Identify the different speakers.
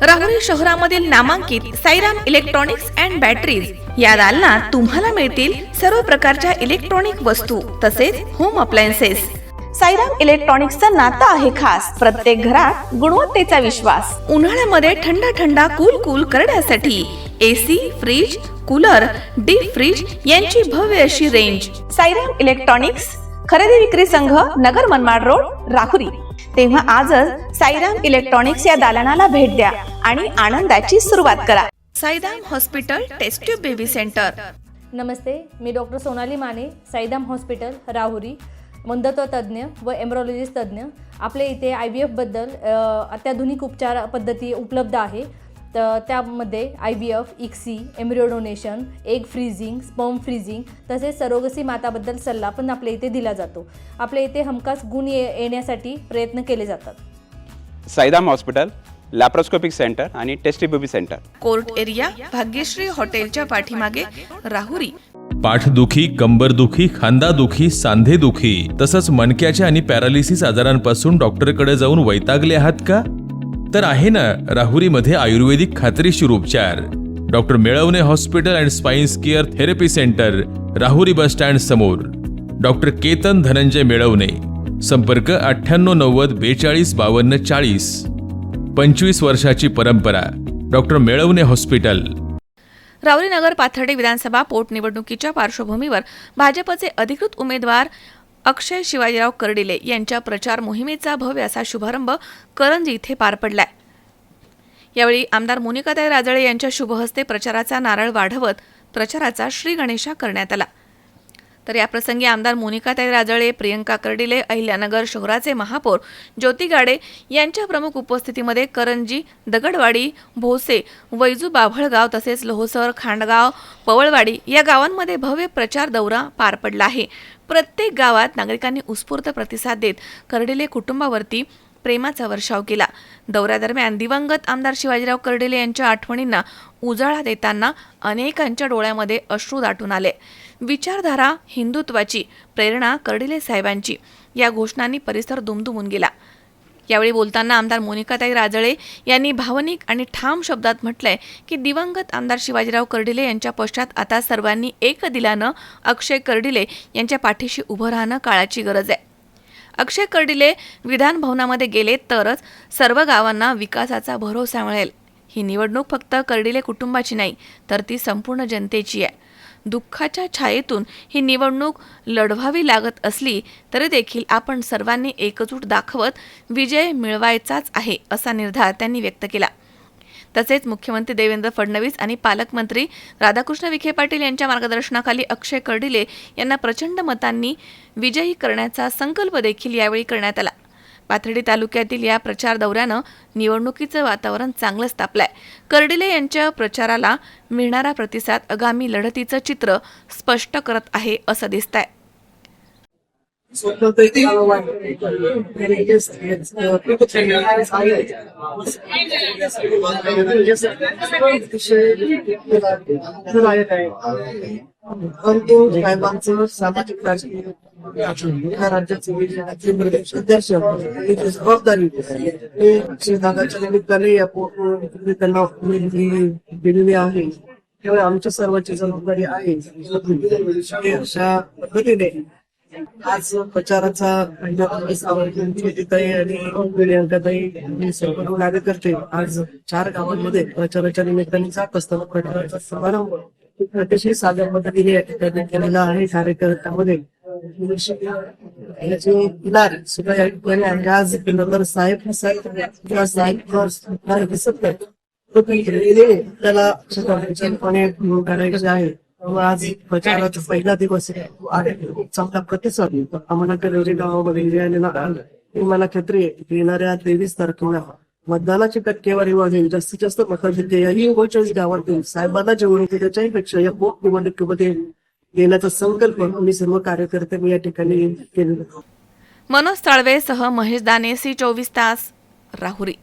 Speaker 1: राहुरी शहरामधील नामांकित Sairam electronics and batteries या दालनात तुम्हाला मिळतील सर्व प्रकारच्या इलेक्ट्रॉनिक वस्तू तसेच होम अप्लायन्सेस। साईराम इलेक्ट्रॉनिक्सचं नातं आहे खास। प्रत्येक घरात गुणवत्तेचा विश्वास। उन्हाळ्यामध्ये थंडा कूल करण्यासाठी AC, fridge, cooler, deep fridge यांची भव्य अशी रेंज। साईराम इलेक्ट्रॉनिक्स खरेदी विक्री संघ, नगर मनमाड रोड, राहुरी। तेव्हा आजच साईराम इलेक्ट्रॉनिक्स या दालनाला भेट द्या आणि आनंदाची सुरुवात करा। Sairam hospital test tube baby centre.
Speaker 2: नमस्ते, मी डॉक्टर सोनाली माने, साईराम हॉस्पिटल राहुरी, वंध्यत्व तज्ज्ञ व एम्ब्रोलॉजिस्ट तज्ज्ञ। आपल्या इथे IVF बद्दल अत्याधुनिक उपचार पद्धती उपलब्ध आहे। तर त्यामध्ये IVF, ICSI, embryo donation, egg freezing, sperm freezing तसेच सरोगसी माताबद्दल सल्ला पण आपल्या इथे दिला जातो। आपल्या इथे हमखास गुण येण्यासाठी प्रयत्न केले जातात।
Speaker 3: साईराम हॉस्पिटल लॅप्रोस्कोपिक सेंटर आणि test baby centre,
Speaker 1: court area, Bhagyashree हॉटेलच्या पाठीमागे, राहुरी।
Speaker 4: पाठदुखी, कंबरदुखी, खांदादुखी, सांधेदुखी तसंच मणक्याच्या आणि पॅरालिसिस आजारांपासून डॉक्टरकडे जाऊन वैतागले आहात का? तर आहे ना राहुरीमध्ये आयुर्वेदिक खात्रीशीर उपचार। Doctor Melavane hospital and spine care therapy centre, Rahuri bus stand समोर। डॉक्टर केतन धनंजय मेळवणे, संपर्क 9890 42 52 40। 25 वर्षाची परंपरा, डॉक्टर मेळवणे हॉस्पिटल।
Speaker 1: राहुरी नगर पाथर्डी विधानसभा पोटनिवडणुकीच्या पार्श्वभूमीवर भाजपचे अधिकृत उमेदवार अक्षय शिवाजीराव कर्डिले यांच्या प्रचार मोहिमेचा भव्य असा शुभारंभ करंजी इथे पार पडलाय। यावेळी आमदार मोनिकाताई राजळे यांच्या शुभहस्ते प्रचाराचा नारळ वाढवत प्रचाराचा श्री गणेशा करण्यात आला। तर या प्रसंगी आमदार मोनिकाताई राजळे, प्रियंका कर्डिले, अहिल्यानगर शहराचे महापौर ज्योती गाडे यांच्या प्रमुख उपस्थितीमध्ये करंजी, दगडवाडी, भोसे, वैजू, बाभळगाव तसेच लोहसर, खांडगाव, पवळवाडी या गावांमध्ये भव्य प्रचार दौरा पार पडला आहे। प्रत्येक गावात नागरिकांनी उत्स्फूर्त प्रतिसाद देत कर्डिले कुटुंबावरती प्रेमाचा वर्षाव केला। दौऱ्यादरम्यान दिवंगत आमदार शिवाजीराव कर्डिले यांच्या आठवणींना उजाळा देताना अनेकांच्या डोळ्यामध्ये अश्रू दाटून आले। विचारधारा हिंदुत्वाची, प्रेरणा कर्डिले साहेबांची या घोषणांनी परिसर दुमदुमून गेला। यावेळी बोलताना आमदार मोनिकाताई राजळे यांनी भावनिक आणि ठाम शब्दात म्हटलंय की दिवंगत आमदार शिवाजीराव कर्डिले यांच्या पश्चात आता सर्वांनी एक दिलानं अक्षय कर्डिले यांच्या पाठीशी उभं राहणं काळाची गरज आहे। अक्षय कर्डिले विधान भवनामध्ये गेले तरच सर्व गावांना विकासाचा भरोसा मिळेल। ही निवडणूक फक्त कर्डिले कुटुंबाची नाही तर ती संपूर्ण जनतेची आहे। दुःखाच्या छायेतून ही निवडणूक लढवावी लागत असली तरी देखील आपण सर्वांनी एकजूट दाखवत विजय मिळवायचाच आहे असा निर्धार त्यांनी व्यक्त केला। तसेच मुख्यमंत्री देवेंद्र फडणवीस आणि पालकमंत्री राधाकृष्ण विखे पाटील यांच्या मार्गदर्शनाखाली अक्षय कर्डिले यांना प्रचंड मतांनी विजयी करण्याचा संकल्प देखील यावेळी करण्यात आला। पाथर्डी तालुक्यातील या प्रचार दौऱ्यानं निवडणुकीचं वातावरण चांगलंच तापलंय। कर्डिले यांच्या प्रचाराला मिळणारा प्रतिसाद आगामी लढतीचं चित्र स्पष्ट करत आहे असं दिसतंय।
Speaker 5: सामाजिक राजकीय राज्याचे जबाबदारी नगरच्या निमित्ताने या त्यांना दिलेली आहे। त्यामुळे आमच्या सर्वांची जबाबदारी आहे अशा पद्धतीने आज प्रचाराचा आणि प्रियंकाताई सर्व कार्यकर्ते आज 4 गावांमध्ये प्रचाराच्या निमित्ताने जात असताना प्रचाराचा समारंभ अतिशय साध्या पद्धतीने केलेला आहे। कार्यकर्त्यामध्ये आज नगर साहेब दिसत नाही त्याला करायचे आहे। आज प्रचाराचा पहिला दिवस आहे, खूप चांगला प्रतिसाद आम्हाला गावामध्ये मला खात्री आहे येणाऱ्या 23 तारखेला मतदानाची टक्केवारी वाढेल, जास्तीत जास्त मताधिक्य या 39 गावातील साहेबांना जेवढे त्याच्याही पेक्षा या पोटनिवडणुकीमध्ये घेण्याचा संकल्प आम्ही सर्व कार्यकर्त्यांनी या ठिकाणी केलेला।
Speaker 1: मनोज ताळवे सह महेश दाने, C24 तास, राहुरी।